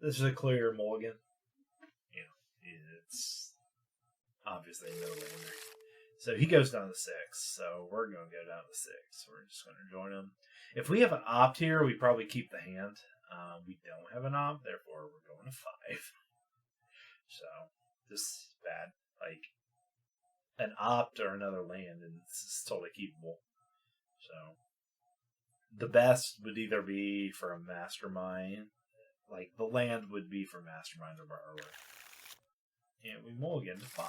This is a clear mulligan. You know, it's obviously no lander. So he goes down to 6. So we're going to go down to 6. We're just going to join him. If we have an opt here, we probably keep the hand. We don't have an opt, therefore we're going to 5. So this is bad. Like an opt or another land, and it's totally keepable. So the best would either be for a mastermind, like the land would be for mastermind or borrower, and we mulligan to 5.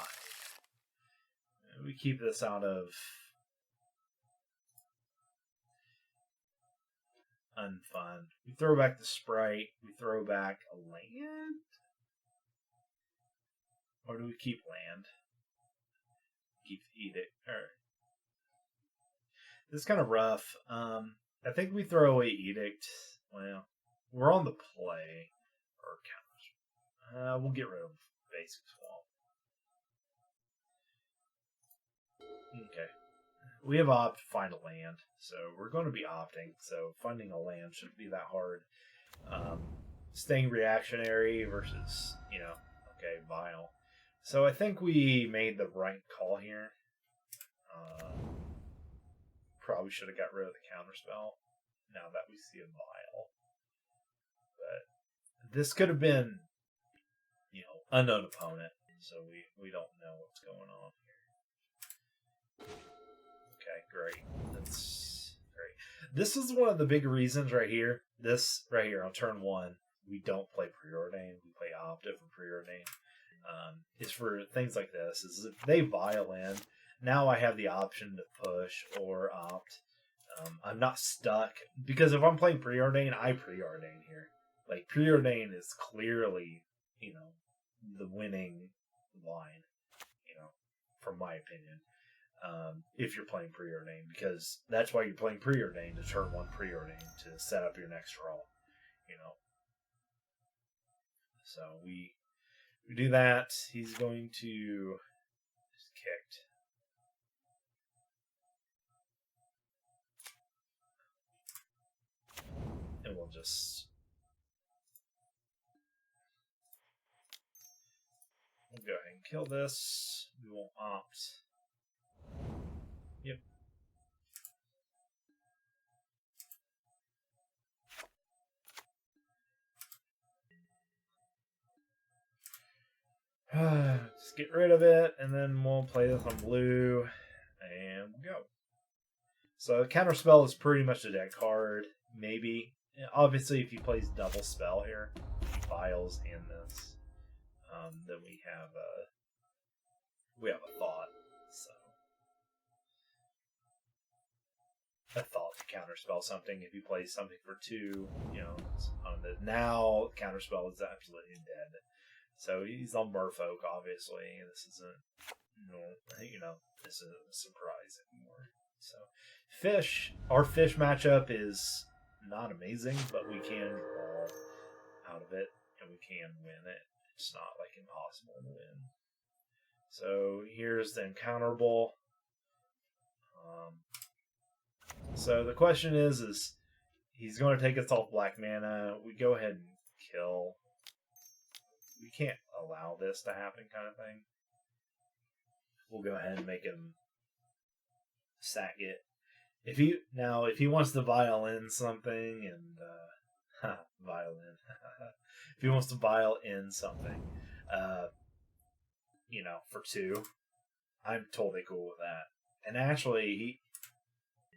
And we keep this out of unfun. We throw back the sprite. We throw back a land, or do we keep land? Keep the edict. Alright. This is kind of rough. I think we throw away edict. Well, we're on the play or counters. We'll get rid of basic swamp. Okay. We have opt find a land, so we're going to be opting. So finding a land shouldn't be that hard. Staying reactionary versus, okay, vile. So I think we made the right call here. Probably should have got rid of the counterspell now that we see a vile. But this could have been, unknown opponent. So we don't know what's going on here. Okay, great. That's great. This is one of the big reasons right here. This right here on turn 1, we don't play preordain. We play opt for preordain. Is for things like this. Is if they vile in, now I have the option to push or opt. I'm not stuck because if I'm playing preordain, I preordain here. Like preordain is clearly, the winning line, from my opinion. If you're playing preordain, because that's why you're playing preordain, to turn 1 preordain to set up your next draw. So we do that. He's going to just kicked. And we'll go ahead and kill this. We won't opt. Yep. Just get rid of it, and then we'll play this on blue, and we'll go. So counterspell is pretty much a dead card, maybe. Obviously, if he plays double spell here, he vials in this, then we have a thought. So a thought to counterspell something. If he plays something for 2, on the now counterspell is absolutely dead. So he's on Merfolk, obviously. This isn't, this isn't a surprise anymore. So our fish matchup is not amazing, but we can draw out of it, and we can win it. It's not like impossible to win. So here's the uncounterable. So the question is he's going to take us off black mana. We go ahead and kill. We can't allow this to happen, kind of thing. We'll go ahead and make him sack it. If he wants to violin something and violin, if he wants to vial in something, for 2, I'm totally cool with that. And actually,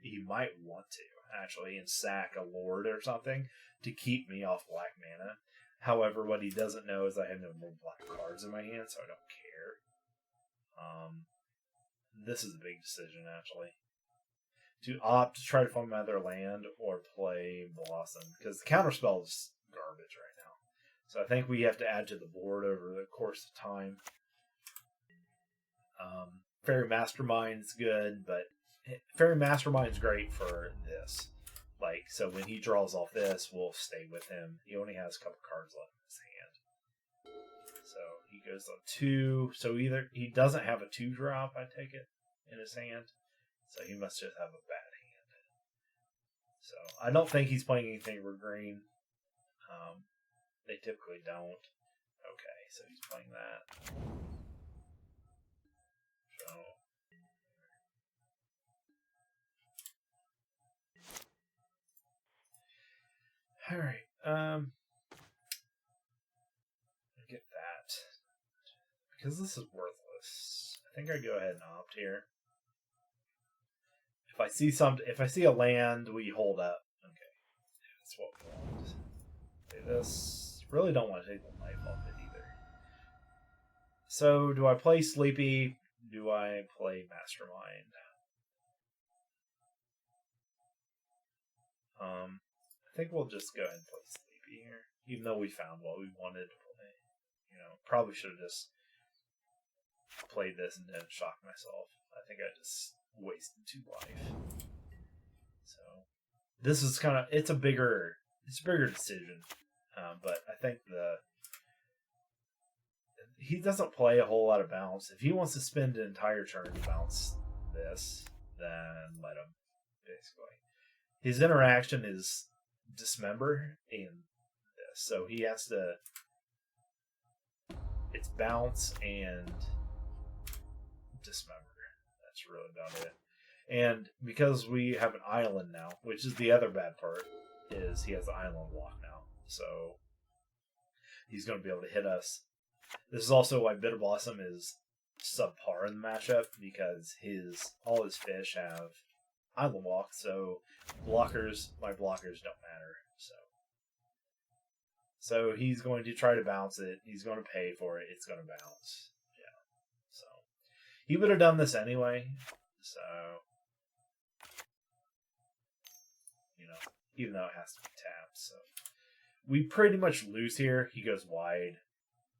he might want to actually and sack a lord or something to keep me off black mana. However, what he doesn't know is I have no more black cards in my hand, so I don't care. This is a big decision, actually. To opt to try to find my other land or play Blossom, because the counterspell is garbage right now. So I think we have to add to the board over the course of time. Faerie Mastermind is good, but Faerie Mastermind is great for this. Like, so when he draws off this, we'll stay with him. He only has a couple cards left in his hand. So he goes on 2. So either he doesn't have a 2-drop, I take it, in his hand. So he must just have a bad hand. So I don't think he's playing anything for green. They typically don't. Okay, so he's playing that. So. Alright, get that. Because this is worthless. I think I go ahead and opt here. If I see a land, we hold up. Okay. That's what we want. Do this. Really don't want to take the life off it either. So, do I play Sleepy? Do I play Mastermind? I think we'll just go ahead and play Sleepy here. Even though we found what we wanted to play. You know, probably should have just played this and didn't shock myself. I think I just wasted 2 life. So this is kind of it's a bigger decision, but I think he doesn't play a whole lot of bounce. If he wants to spend an entire turn to bounce this, then let him. Basically, his interaction is dismember and this, so he has to. It's bounce and dismember. That's really about it. And because we have an island now, which is the other bad part, is he has the island lock now. So he's going to be able to hit us. This is also why Bitter Blossom is subpar in the matchup, because all his fish have island lock, so my blockers don't matter. So he's going to try to bounce it. He's going to pay for it. It's going to bounce. Yeah. So he would have done this anyway. So, you know, even though it has to be tapped. So we pretty much lose here. He goes wide.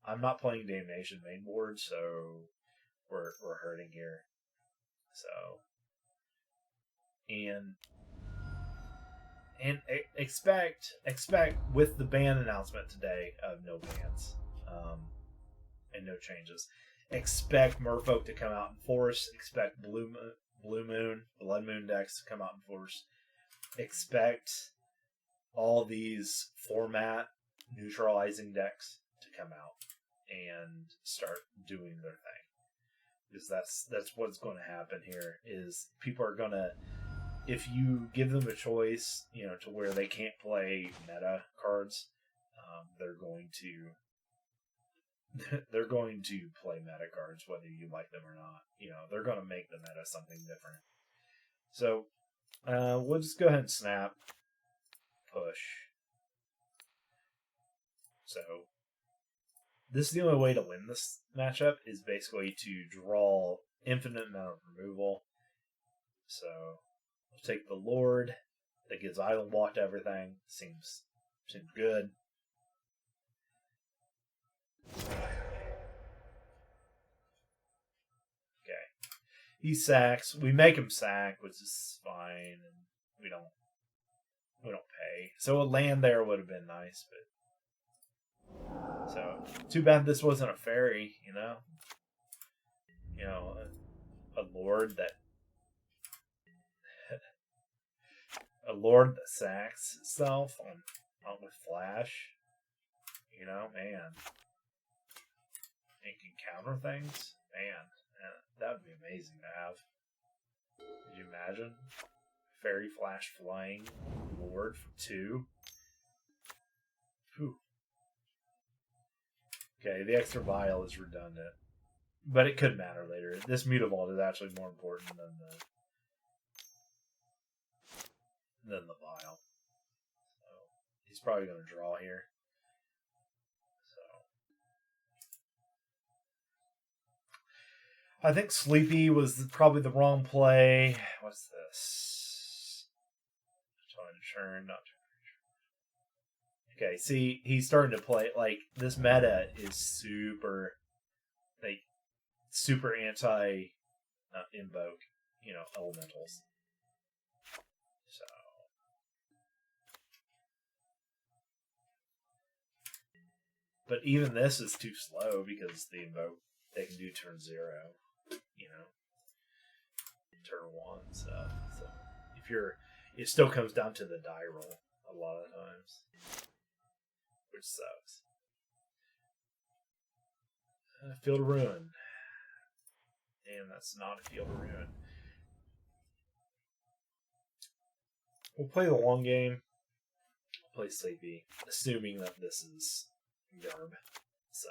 I'm not playing Damnation main board, so we're hurting here. So and expect with the ban announcement today of no bans and no changes. Expect Merfolk to come out in force. Expect Blood Moon decks to come out in force. Expect all these format neutralizing decks to come out and start doing their thing. Because that's what's going to happen here. Is people are going to, if you give them a choice, you know, to where they can't play meta cards, they're going to play meta cards whether you like them or not. You know, they're going to make the meta something different. So we'll just go ahead and snap, push. So this is the only way to win this matchup, is basically to draw infinite amount of removal. So we'll take the Lord that gives island block to everything. Seems good. Okay. He sacks. We make him sack, which is fine, and we don't pay. So a land there would have been nice, but so too bad this wasn't a Faerie, you know. You know, a Lord that sacks itself on with flash. You know, man. And can counter things. Man, that would be amazing to have. Could you imagine? Faerie Flash Flying Lord for 2. Whew. Okay, the extra vial is redundant. But it could matter later. This Mutavault is actually more important than the vial. So he's probably going to draw here. I think Sleepy was probably the wrong play. What's this? Trying to churn, not turn. Okay, see, he's starting to play, like, this meta is super anti invoke, you know, elementals. So but even this is too slow because the invoke they can do turn 0. You know, turn 1 stuff. So it still comes down to the die roll a lot of times. which sucks. Field of Ruin. Damn, that's not a Field of Ruin. We'll play the long game. We'll play Sleepy, assuming that this is Garb. So,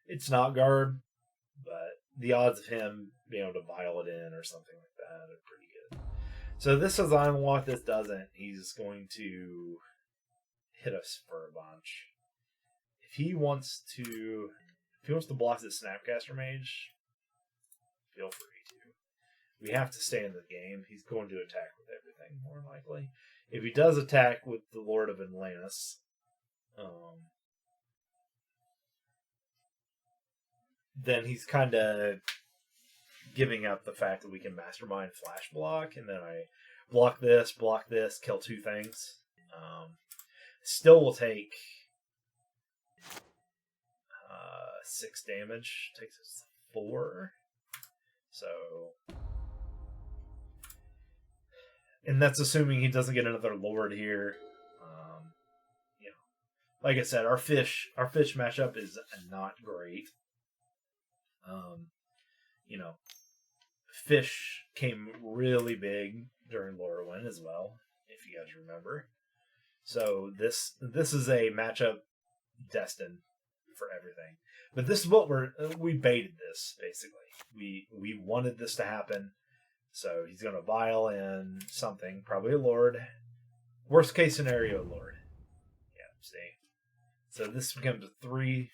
it's not Garb, but the odds of him being able to vial it in or something like that are pretty good. So this says I unlock, this doesn't. He's going to hit us for a bunch. If he wants to block the Snapcaster Mage, feel free to. We have to stay in the game. He's going to attack with everything, more likely. If he does attack with the Lord of Atlantis, then he's kind of giving up the fact that we can Mastermind Flash block, and then I block this, kill 2 things. Still will take 6 damage. Takes us 4. So, and that's assuming he doesn't get another Lord here. You know, like I said, our fish matchup is not great. You know, fish came really big during Lorwyn as well, if you guys remember. So this is a matchup destined for everything. But this is what we baited this, basically. We wanted this to happen. So he's going to vial in something, probably a Lord. Worst case scenario, Lord. Yeah, see. So this becomes a 3,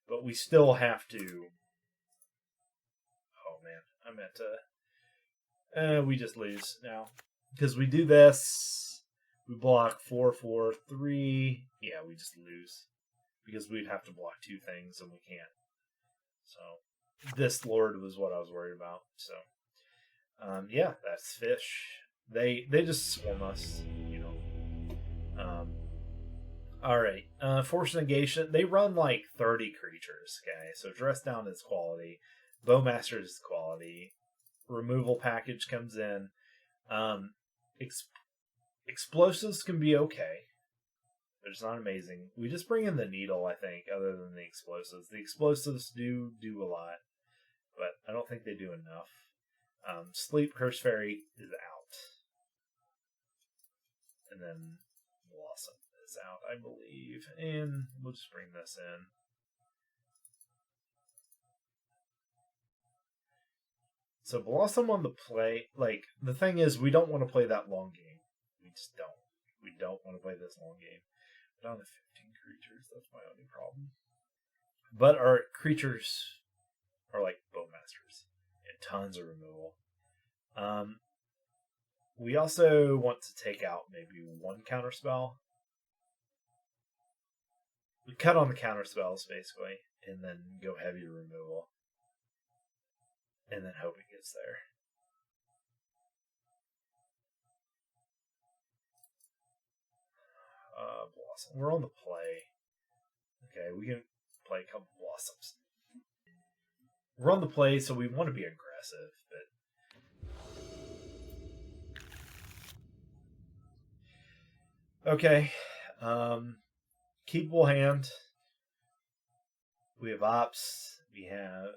but we still have to. Oh man, I meant to. We just lose now because we do this. We block 4, 4, 3. Yeah, we just lose because we'd have to block 2 things and we can't. So this Lord was what I was worried about. So. Yeah, that's fish. They just swarm us, you know. Alright. Force Negation. They run like 30 creatures, okay? So Dress Down is quality. Bowmaster is quality. Removal package comes in. Explosives can be okay, but it's not amazing. We just bring in the Needle, I think, other than the explosives. The explosives do a lot, but I don't think they do enough. Sleep Curse Fairy is out. And then Blossom is out, I believe. And we'll just bring this in. So Blossom on the play, like, the thing is, we don't want to play that long game. We just don't. We don't want to play this long game. Down to 15 creatures, that's my only problem. But our creatures are like Bowmasters. And tons of removal. We also want to take out maybe 1 counterspell. We cut on the counterspells, basically, and then go heavy removal. And then hope it gets there. Blossom. We're on the play. Okay, we can play a couple Blossoms. We're on the play, so we want to be aggressive, but okay. Keepable hand. We have ops. We have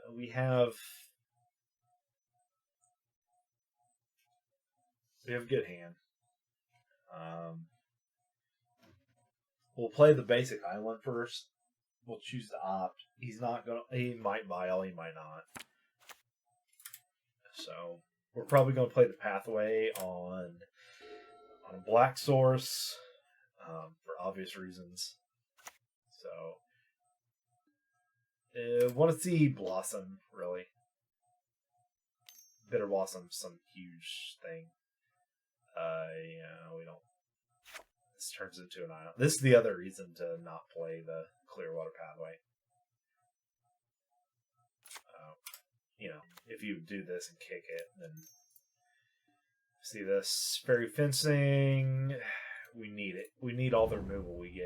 good hand. We'll play the basic island first. We'll choose to opt. He's not gonna. He might vial. He might not. So we're probably gonna play the pathway on a black source for obvious reasons. So want to see Blossom really. Bitter Blossom, some huge thing. Yeah, we don't. This turns into an island. This is the other reason to not play the Clearwater Pathway. You know, if you do this and kick it, then see this Fairy Fencing. We need it. We need all the removal we can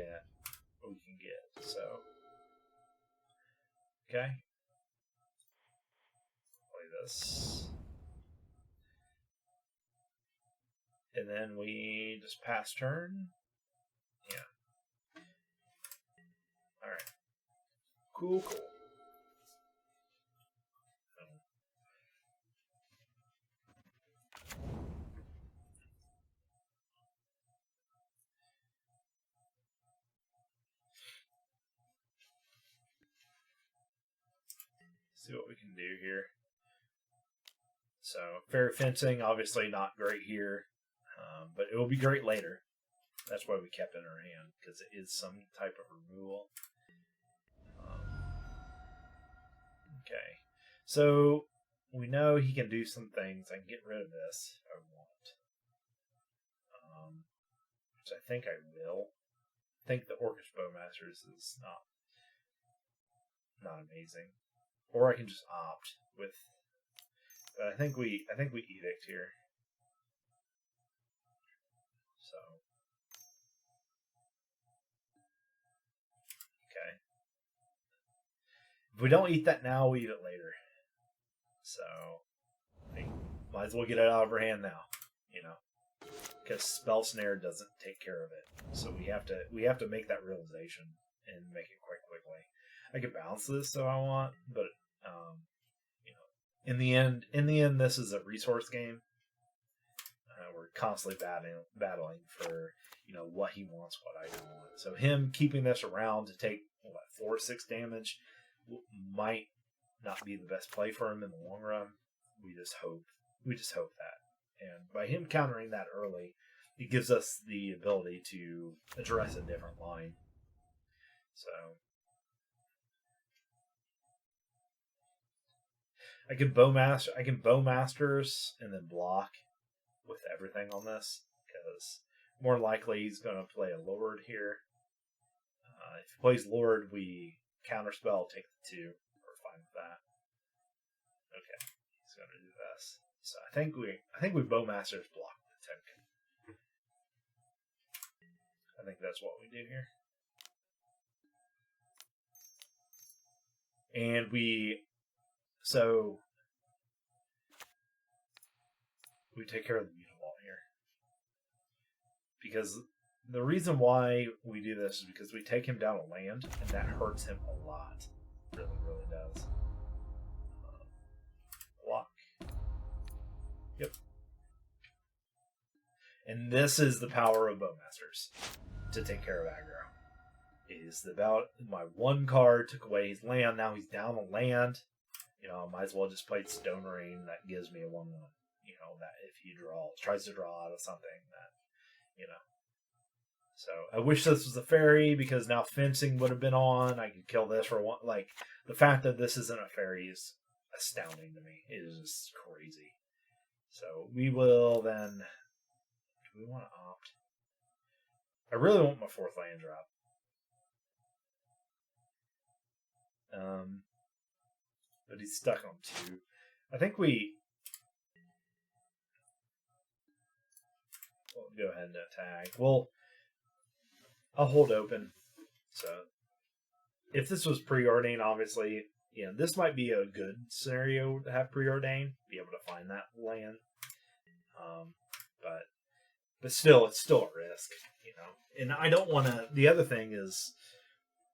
get. So, okay, play this, and then we just pass turn. Yeah. Cool. See what we can do here. So, fair fencing, obviously not great here, but it will be great later. That's why we kept it in our hand, because it is some type of removal. Okay. So, we know he can do some things. I can get rid of this if I want. Which I think I will. I think the Orcish Bowmasters is not amazing. Or I can just opt with... But I think we edict here. So... Okay. If we don't eat that now, we eat it later. So... might as well get it out of our hand now. You know? Because Spell Snare doesn't take care of it. So we have to make that realization and make it quite quickly. I could bounce this if I want, but you know, in the end, this is a resource game. We're constantly battling for what he wants, what I don't want. So him keeping this around to take 4 or 6 damage might not be the best play for him in the long run. We just hope that. And by him countering that early, it gives us the ability to address a different line. So I can bowmasters and then block with everything on this, because more likely he's going to play a Lord here. If he plays Lord, we counterspell, take the 2. We're fine with that. Okay, he's going to do this. So I think we bowmasters block the token. I think that's what we do here. And we take care of the Mutavault here. Because the reason why we do this is because we take him down a land, and that hurts him a lot. It really, really does. Block. Yep. And this is the power of Bowmasters to take care of aggro. Is about my 1 card took away his land, now he's down a land. I might as well just play Stone Rain. That gives me a 1/1. That if he tries to draw out of something, that, So I wish this was a Faerie, because now fencing would have been on. I could kill this for 1. Like, the fact that this isn't a Faerie is astounding to me. It is just crazy. So we will then... Do we want to opt? I really want my 4th land drop. But he's stuck on 2. I think we'll go ahead and attack. I'll hold open. So if this was preordained, obviously, this might be a good scenario to have preordained, be able to find that land. But still, it's still a risk, And I don't want to. The other thing is,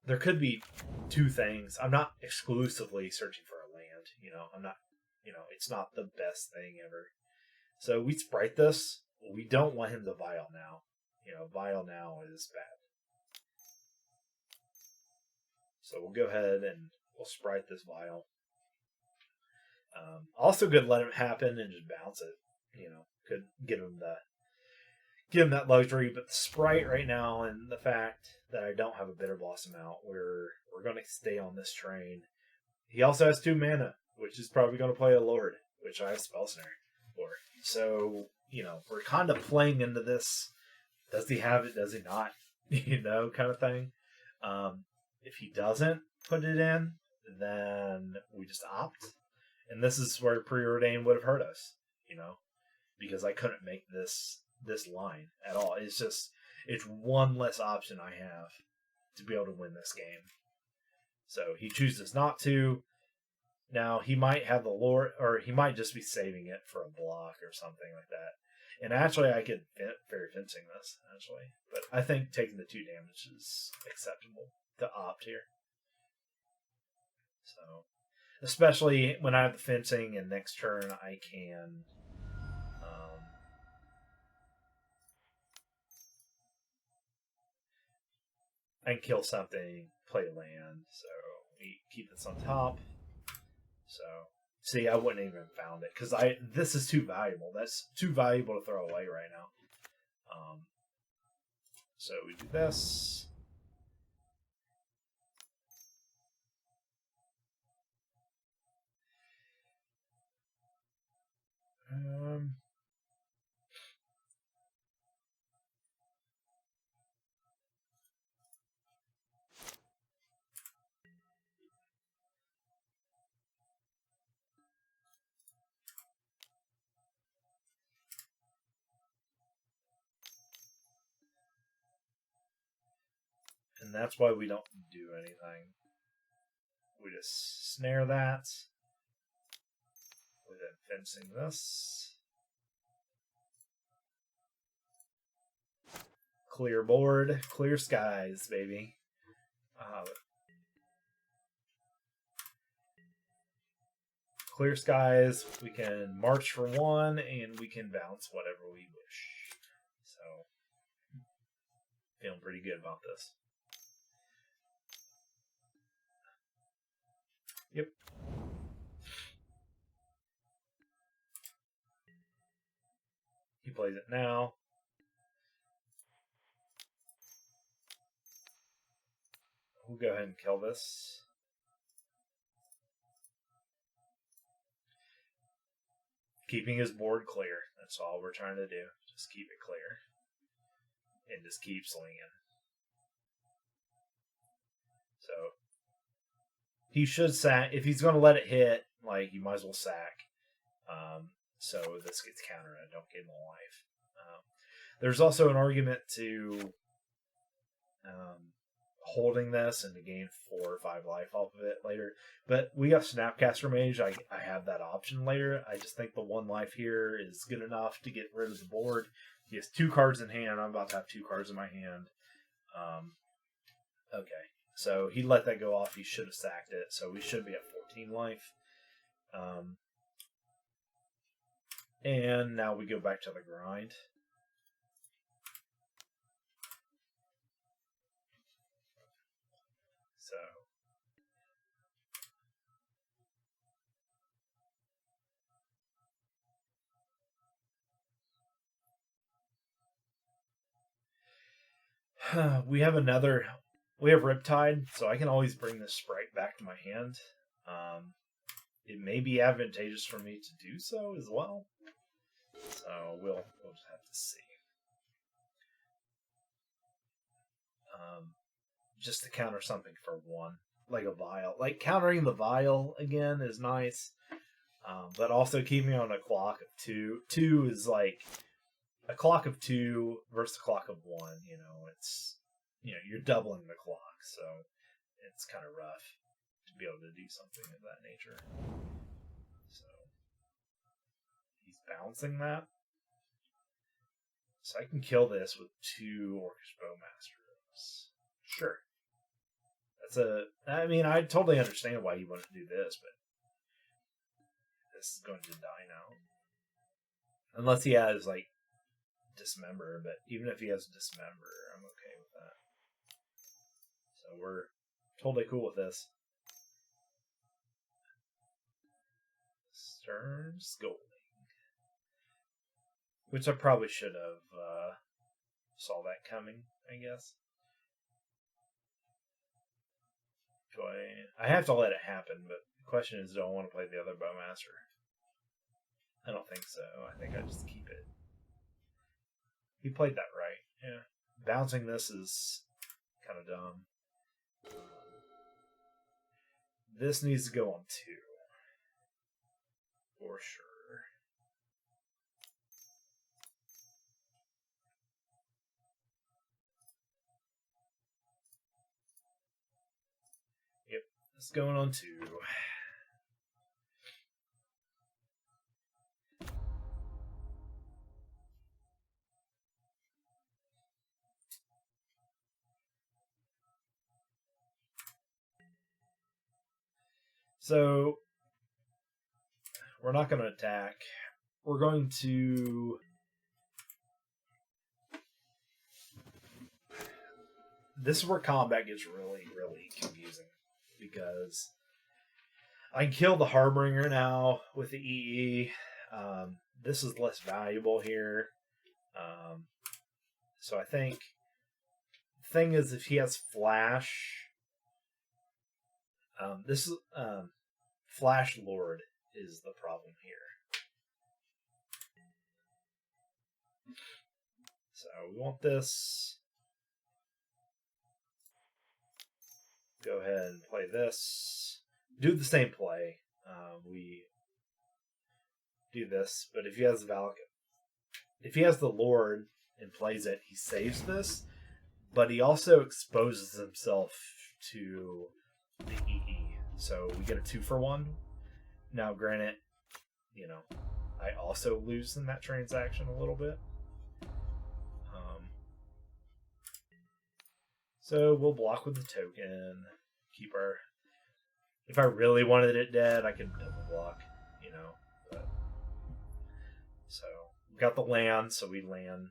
there could be 2 things. I'm not exclusively searching for a land. I'm not. It's not the best thing ever. So we sprite this. We don't want him to Vial now. Vial now is bad. So we'll go ahead and we'll sprite this Vial. Also could let him happen and just bounce it. Could give him that luxury, but the sprite right now and the fact that I don't have a Bitter Blossom out, we're going to stay on this train. He also has 2 mana, which is probably going to play a Lord, which I have Spell Snare for. So, we're kind of playing into this. Does he have it? Does he not? Kind of thing. If he doesn't put it in, then we just opt. And this is where preordain would have hurt us, because I couldn't make this line at all. It's 1 less option I have to be able to win this game. So he chooses not to. Now he might have the Lord, or he might just be saving it for a block or something like that. And actually, I could Faerie fencing this actually, but I think taking the 2 damage is acceptable to opt here. So, especially when I have the fencing, and next turn I can kill something, play land. So we keep this on top. So see, I wouldn't even have found it because this is too valuable. That's too valuable to throw away right now. So we do this. And that's why we don't do anything. We just snare that. We're then fencing this. Clear board, clear skies, baby. Clear skies, we can march for one, and we can bounce whatever we wish. So, feeling pretty good about this. Yep. He plays it now. We'll go ahead and kill this. Keeping his board clear. That's all we're trying to do. Just keep it clear. And just keep slinging. So, he should sack. If he's going to let it hit, like, you might as well sack. So this gets countered. I don't get him a life. There's also an argument to holding this and to gain 4 or 5 life off of it later. But we got Snapcaster Mage. I have that option later. I just think the 1 life here is good enough to get rid of the board. He has 2 cards in hand. I'm about to have 2 cards in my hand. Okay. So he let that go off. He should have sacked it. So we should be at 14 life. And now we go back to the grind. So we have Riptide, so I can always bring this sprite back to my hand. It may be advantageous for me to do so as well. So we'll just have to see. Just to counter something for 1, like a vial. Like countering the vial again is nice, but also keeping on a clock of 2. 2 is like a clock of 2 versus a clock of 1. It's you're doubling the clock, so it's kind of rough to be able to do something of that nature. So he's bouncing that. So I can kill this with 2 Orcish Bowmasters. Sure. I mean, I totally understand why you want to do this, but this is going to die now. Unless he has, like, Dismember, but even if he has Dismember, I'm okay with that. So we're totally cool with this. Stern Scolding. Which I probably should have saw that coming, I guess. I have to let it happen, but the question is, do I want to play the other Bowmaster? I don't think so. I think I just keep it. He played that right. Yeah. Bouncing this is kind of dumb. This needs to go on 2. For sure. Yep. It's going on 2. So we're not going to attack. We're going to... This is where combat gets really, really confusing. Because I can kill the Harbinger now with the EE. This is less valuable here. So I think the thing is, if he has Flash, this is Flash Lord is the problem here. So we want this. Go ahead and play this. Do the same play. We do this, but if he has the Lord and plays it, he saves this, but he also exposes himself to the EE. So we get a 2-for-1. Now, granted, I also lose in that transaction a little bit. So we'll block with the token. Keep our... If I really wanted it dead, I could double block, But... So we got the land, so we land,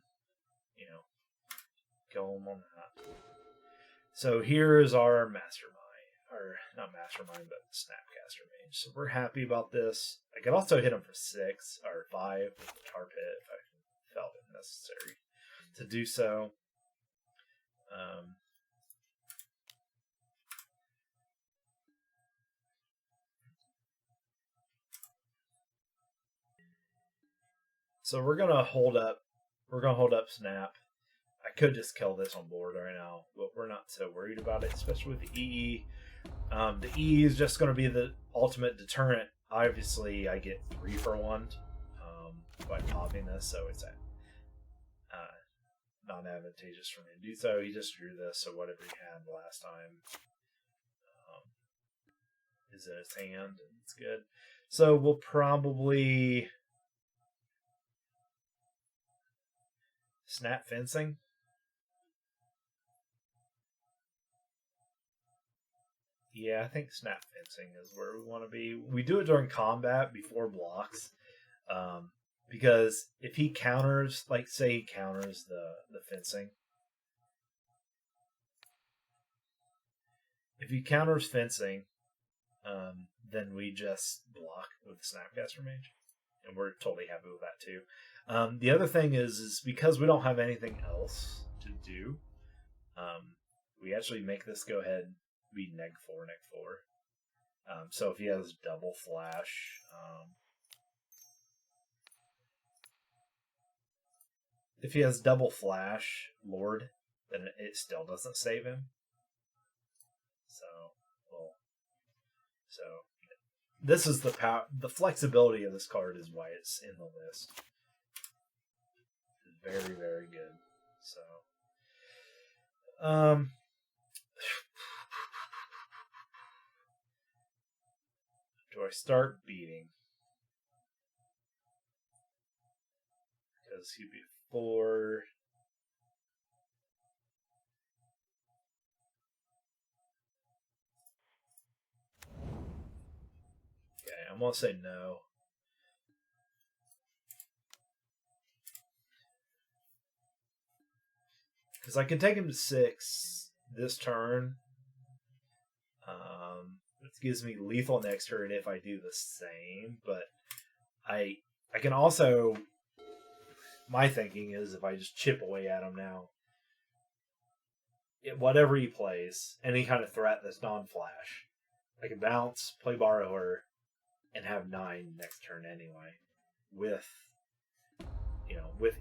kill him on that. So here's our Mastermind, or not Mastermind, but Snapcaster Mage. So we're happy about this. I could also hit him for 6 or 5 with the Tar Pit if I felt it necessary to do so. So we're gonna hold up. We're gonna hold up Snap. I could just kill this on board right now, but we're not so worried about it, especially with the EE. The EE is just going to be the ultimate deterrent. Obviously, I get 3-for-1 by popping this, so it's not advantageous for me to do so. He just drew this, so whatever he had last time is in his hand, and it's good. So we'll probably Snap Fencing. Yeah, I think Snap Fencing is where we want to be. We do it during combat before blocks. Because if he counters, like say he counters the fencing. If he counters fencing, then we just block with the Snapcaster Mage. And we're totally happy with that too. The other thing is because we don't have anything else to do, we actually make this go ahead be neg4. So if he has double flash, Lord, then it still doesn't save him. So this is the power. The flexibility of this card is why it's in the list. It's very, very good. So, do I start beating? Because he'd be 4. Okay, I'm gonna say no. Because I can take him to 6 this turn. It gives me lethal next turn if I do the same. But I can also... My thinking is if I just chip away at him now, whatever he plays, any kind of threat that's non-flash, I can bounce, play Borrower, and have 9 next turn anyway. With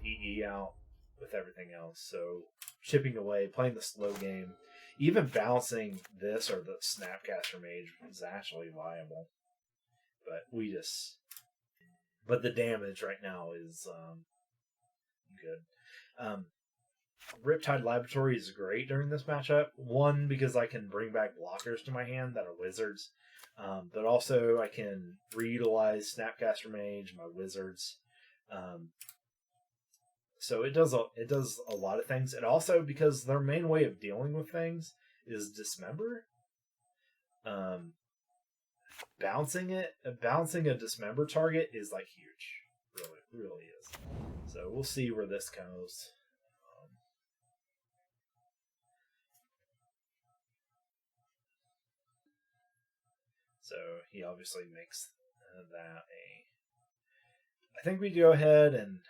EE out, with everything else. So chipping away, playing the slow game, even bouncing this or the Snapcaster Mage is actually viable. But the damage right now is good. Riptide Laboratory is great during this matchup. One, because I can bring back blockers to my hand that are wizards. But also I can reutilize Snapcaster Mage, my wizards. So it does a lot of things. And also because their main way of dealing with things is Dismember. bouncing a dismember target is like huge. Really, really is. So we'll see where this goes. So he obviously makes that a. I think we go ahead and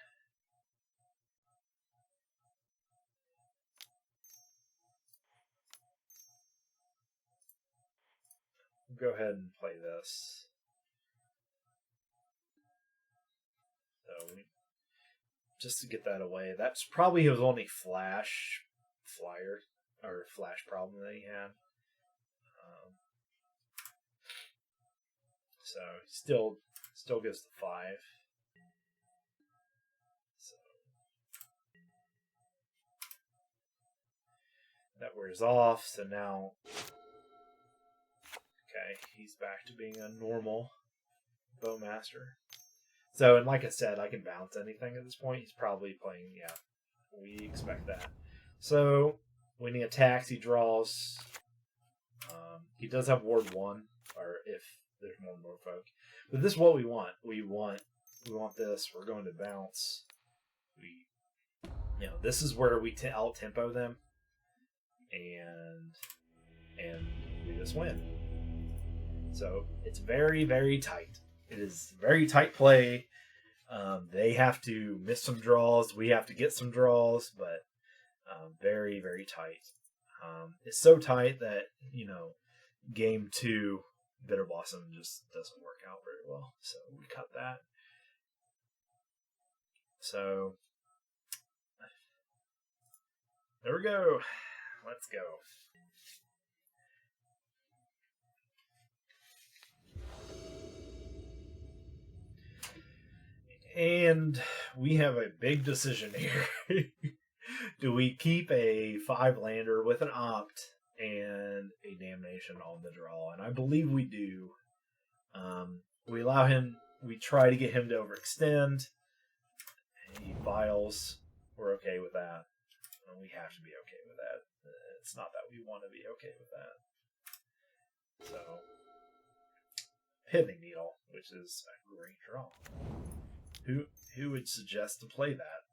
go ahead and play this. So just to get that away, that's probably his only flash flyer or flash problem that he had. So still gets the 5. So that wears off. So now, okay, he's back to being a normal bowmaster. So, and like I said, I can bounce anything at this point. He's probably playing, yeah, we expect that. So when he attacks, he draws. He does have Ward 1, or if there's more Merfolk. But this is what we want. We want this. We're going to bounce. This is where we out tempo them, and we just win. So it's very, very tight. It is very tight play. They have to miss some draws. We have to get some draws, but very, very tight. It's so tight that, game 2, Bitter Blossom just doesn't work out very well. So we cut that. So there we go. Let's go. And we have a big decision here. Do we keep a 5-lander with an opt and a damnation on the draw? And I believe we do. We allow him. We try to get him to overextend. He vials. We're okay with that. We have to be okay with that. It's not that we want to be okay with that. So, Pithing Needle, which is a great draw. Who would suggest to play that?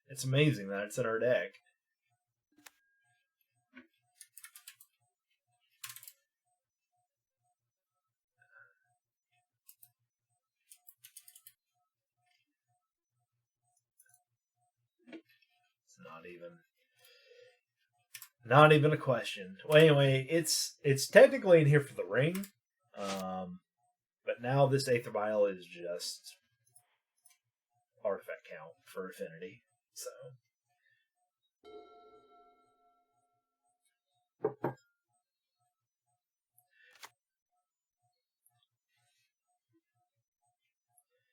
It's amazing that it's in our deck. It's not even a question. Well, anyway, it's technically in here for the ring, but now this Aether Vial is just artifact count for affinity.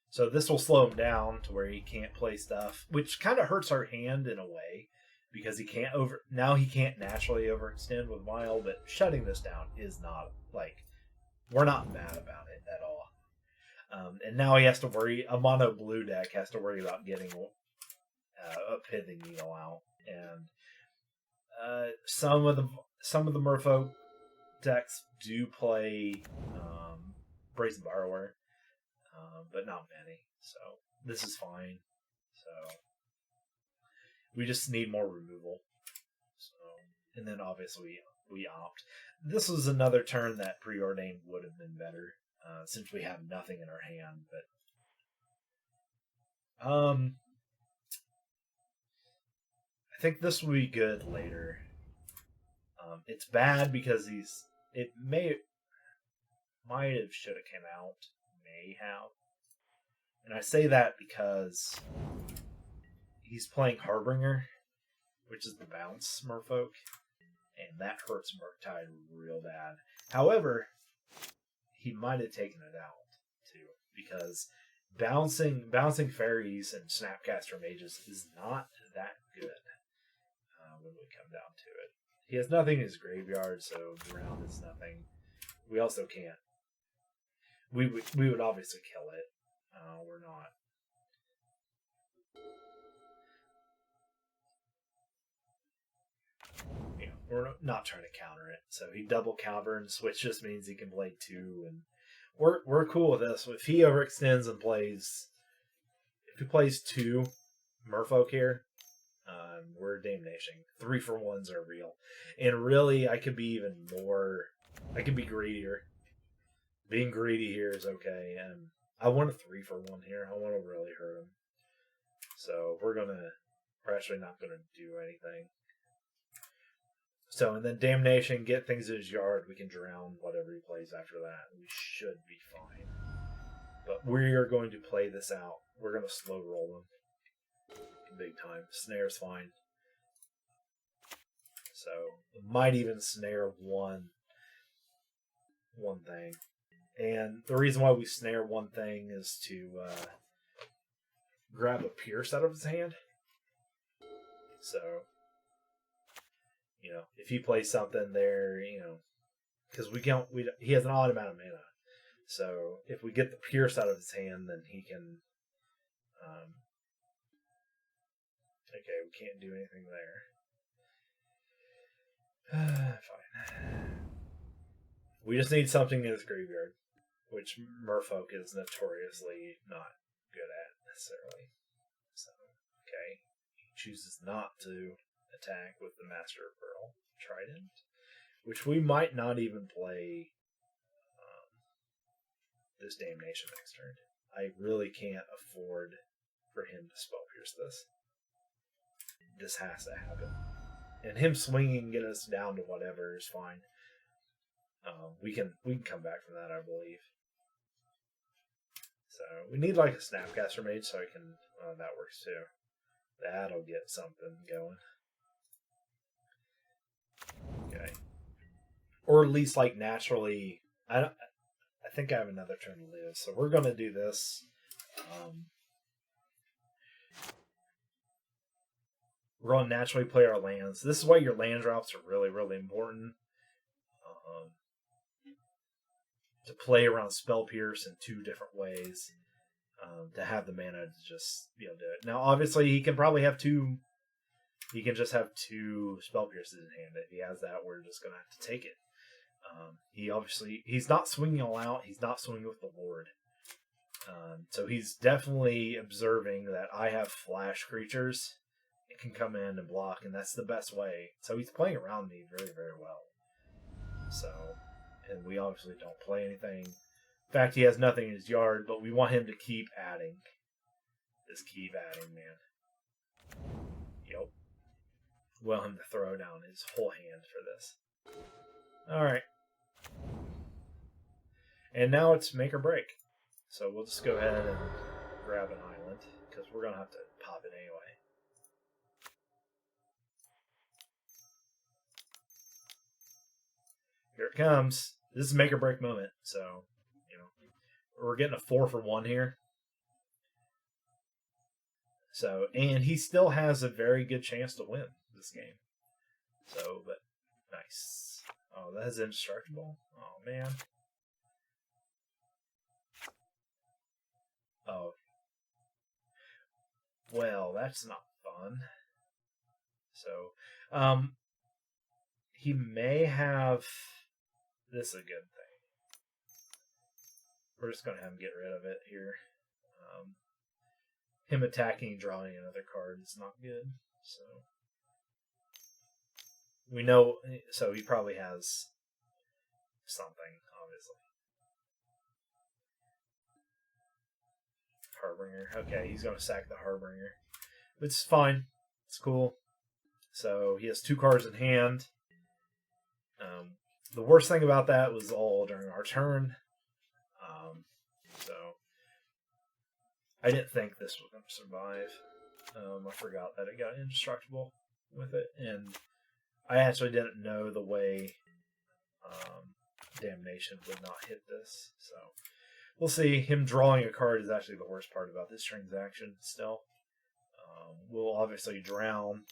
So this will slow him down to where he can't play stuff, which kind of hurts our hand in a way because he can't naturally overextend with Vial, but shutting this down is not we're not mad about it at all. And now he has to worry. A mono blue deck has to worry about getting a Pithing Needle out, and some of the Merfolk decks do play Brazen Borrower, but not many. So this is fine. So we just need more removal. So, and then obviously we opt. This was another turn that Preordained would have been better, since we have nothing in our hand. But I think this will be good later. It's bad because it might have, should have came out, may have. And I say that because he's playing Harbinger, which is the bounce Merfolk, and that hurts Morningtide real bad. However, he might have taken it out too, because bouncing Faeries and Snapcaster Mages is not that good when we come down to it. He has nothing in his graveyard, so ground is nothing. We also can't. We would obviously kill it. We're not. We're not trying to counter it. So he double counter, and switch just means he can play 2, and we're cool with this. If he overextends and plays, if he plays 2 Merfolk here, we're damnation. 3-for-1s are real, and really, I could be even more. I could be greedier. Being greedy here is okay, and I want a 3-for-1 here. I want to really hurt him. So we're actually not gonna do anything. So, and then Damnation, get things in his yard. We can drown whatever he plays after that. We should be fine. But we are going to play this out. We're going to slow roll him. Big time. Snare's fine. So, might even snare one thing. And the reason why we snare one thing is to grab a Pierce out of his hand. So, you know, if he plays something there, you know, because he has an odd amount of mana. So if we get the Pierce out of his hand, then he can. Okay, we can't do anything there. Fine. We just need something in his graveyard, which Merfolk is notoriously not good at necessarily. So, okay, he chooses not to attack with the Master of Pearl Trident, which we might not even play this Damnation next turn. I really can't afford for him to Spell Pierce this. This has to happen. And him swinging and get us down to whatever is fine. We can come back from that, I believe. So we need like a Snapcaster Mage so I can. That works too. That'll get something going. Okay. Or at least like naturally. I think I have another turn to live, so we're gonna do this. We're gonna naturally play our lands. This is why your land drops are really, really important. To play around Spell Pierce in 2 different ways. To have the mana to just be able to do it. Now, obviously, he can probably have 2. He can just have 2 Spell Pierces in hand. If he has that, we're just gonna have to take it. He's not swinging all out. He's not swinging with the Lord. So he's definitely observing that I have flash creatures. It can come in and block, and that's the best way. So he's playing around me very, very well. So, and we obviously don't play anything. In fact, he has nothing in his yard, but we want him to keep adding. Just keep adding, man. Yep. We want him to throw down his whole hand for this. Alright. And now it's make or break. So we'll just go ahead and grab an island, because we're going to have to pop it anyway. Here it comes. This is make or break moment, so, you know, we're getting a 4-for-1 here. So, and he still has a very good chance to win this game. So, but, nice. Oh, that is indestructible. Oh, man. Oh. Well, that's not fun. So, he may have... This is a good thing. We're just going to have him get rid of it here. Him attacking and drawing another card is not good. So we know. So he probably has something, obviously. Harbinger. Okay, he's going to sack the Harbinger. It's fine. It's cool. So he has 2 cards in hand. The worst thing about that was all during our turn. So I didn't think this was going to survive. I forgot that it got indestructible with it, and I actually didn't know the way Damnation would not hit this. So we'll see. Him drawing a card is actually the worst part about this transaction still. We'll obviously drown,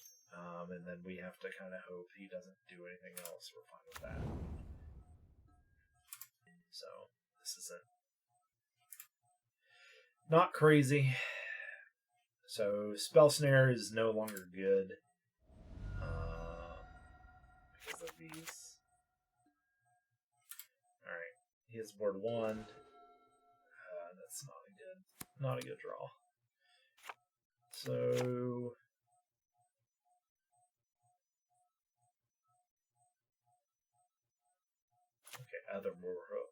and then we have to kind of hope he doesn't do anything else. We're fine with that. So this isn't not crazy. So Spell Snare is no longer good because of these. Alright, he has board 1. that's not a good draw. So okay, other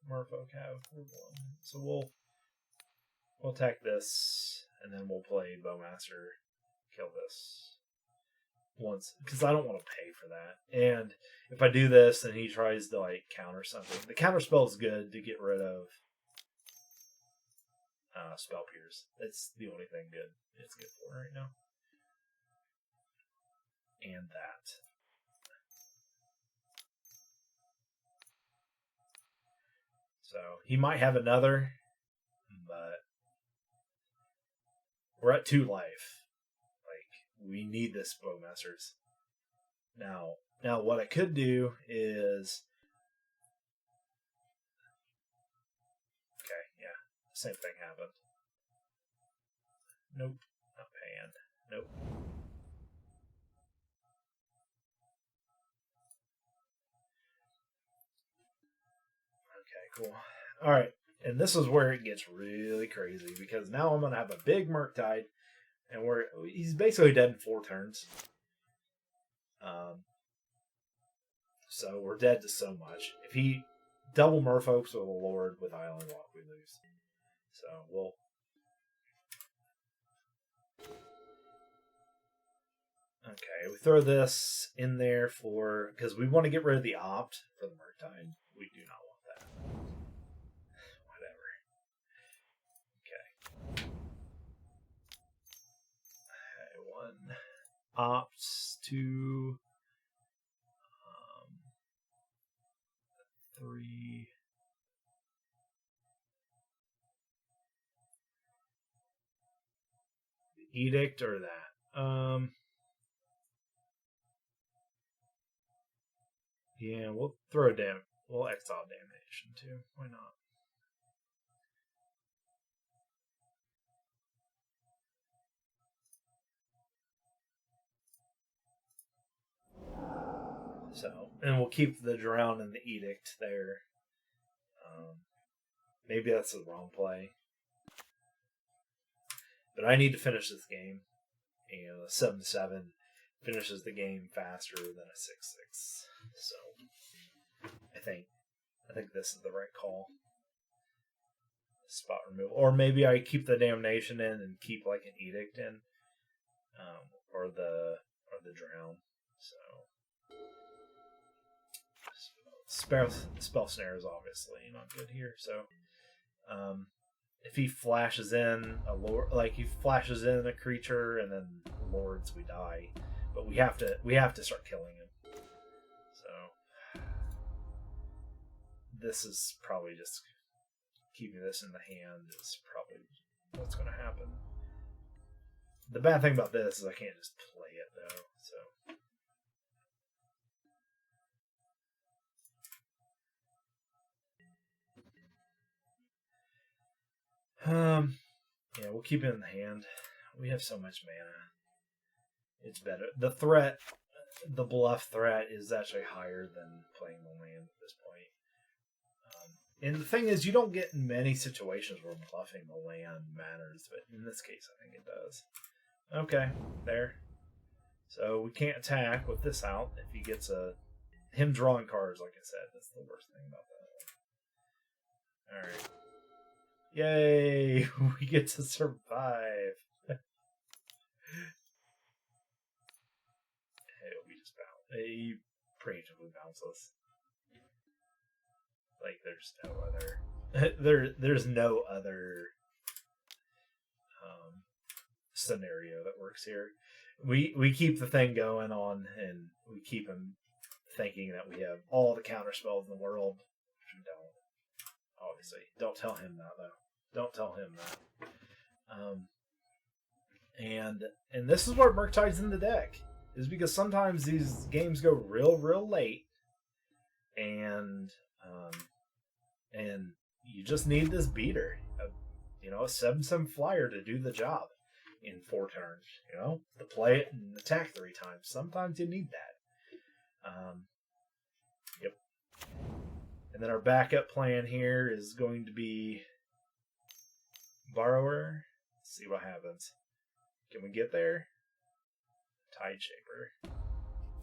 Merfolk have 4-1. So we'll attack this, and then we'll play Bowmaster, kill this once, because I don't want to pay for that. And if I do this, and he tries to like counter something, the counter spell is good to get rid of Spell Pierce. That's the only thing good it's good for right now. And that. So he might have another, but we're at 2 life. Like, we need this Bowmasters. Now what I could do is, okay, yeah, same thing happened. Nope, not paying. Nope. Okay, cool. All right, and this is where it gets really crazy, because now I'm gonna have a big Morningtide, and he's basically dead in 4 turns. So we're dead to so much. If he double Merfolks with a Lord with Island Walk, we lose. So we'll. Okay, we throw this in there because we want to get rid of the opt for the Morningtide. We do not want that. Whatever. Okay. One opts to 3. The edict or that. Yeah, we'll throw we'll exile damnation too. Why not? So, and we'll keep the drown and the edict there. Maybe that's the wrong play, but I need to finish this game. And a 7-7 finishes the game faster than a 6-6. So, I think this is the right call. Spot removal, or maybe I keep the damnation in and keep like an edict in, or the drown. So. Spell snare is obviously not good here. So, if he flashes in a lord, like he flashes in a creature and then lords, we die. But we have to start killing him. So, this is probably just keeping this in the hand is probably what's going to happen. The bad thing about this is I can't just play it though. So. Yeah, we'll keep it in the hand. We have so much mana. It's better. The bluff threat is actually higher than playing the land at this point. And the thing is, you don't get in many situations where bluffing the land matters, but in this case, I think it does. Okay, there. So we can't attack with this out. If he gets him drawing cards, like I said, that's the worst thing about that. All right. Yay! We get to survive. We just bounce. He preemptively bounces. Like there's no other. There's no other scenario that works here. We keep the thing going on, and we keep him thinking that we have all the counter spells in the world. Which we don't. Obviously, don't tell him that though. Don't tell him that. And this is where Morningtide's in the deck, is because sometimes these games go real late, and you just need this beater, a 7/7 flyer to do the job in 4 turns. To play it and attack 3 times. Sometimes you need that. Yep. And then our backup plan here is going to be Borrower. Let's see what happens. Can we get there? Tide Shaper.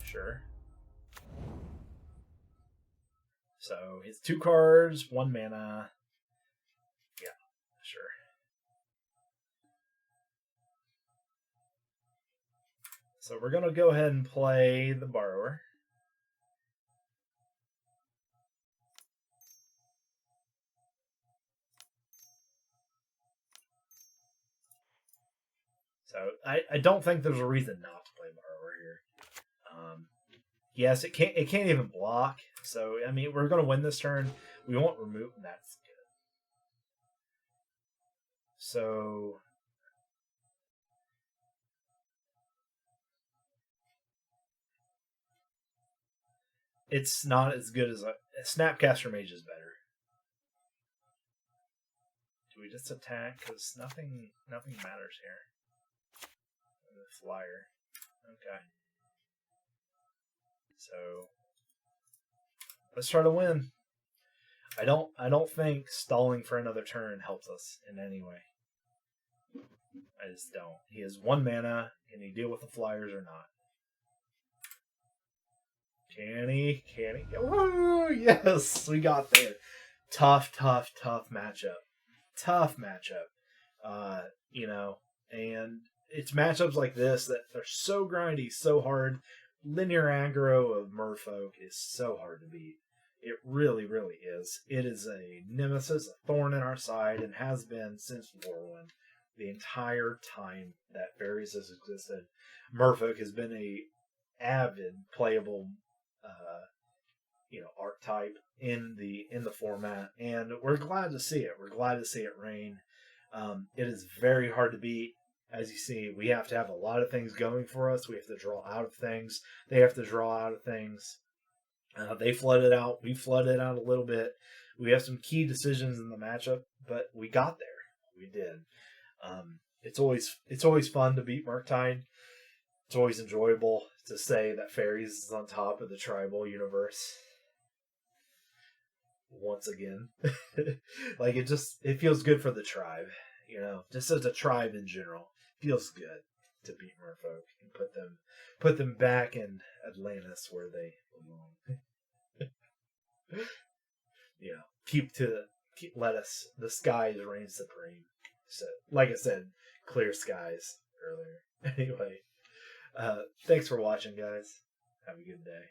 Sure. So it's 2 cards, 1 mana. Yeah, sure. So we're going to go ahead and play the Borrower. So I don't think there's a reason not to play Borrower here. Yes, it can't even block. So I mean, we're going to win this turn. We won't remove. That's good. So it's not as good as a Snapcaster Mage is better. Do we just attack? Because nothing matters here. The flyer. Okay. So let's try to win. I don't think stalling for another turn helps us in any way. I just don't. He has 1 mana. Can he deal with the flyers or not? Can he? Can he? Woo! Yes, we got there. Tough matchup. Tough matchup. You know, and it's matchups like this that are so grindy, so hard. Linear aggro of Merfolk is so hard to beat. It really, really is. It is a nemesis, a thorn in our side, and has been since Warwind. The entire time that Faeries has existed, Merfolk has been a avid playable, archetype in the format, and we're glad to see it. We're glad to see it reign. It is very hard to beat. As you see, we have to have a lot of things going for us. We have to draw out of things. They have to draw out of things. They flooded out. We flooded out a little bit. We have some key decisions in the matchup, but we got there. We did. It's always fun to beat Morningtide. It's always enjoyable to say that Faeries is on top of the tribal universe once again. Like it feels good for the tribe, just as a tribe in general. It feels good to beat Merfolk and put them back in Atlantis where they belong. Let us the skies reign supreme. So, like I said, clear skies earlier. Anyway, thanks for watching, guys. Have a good day.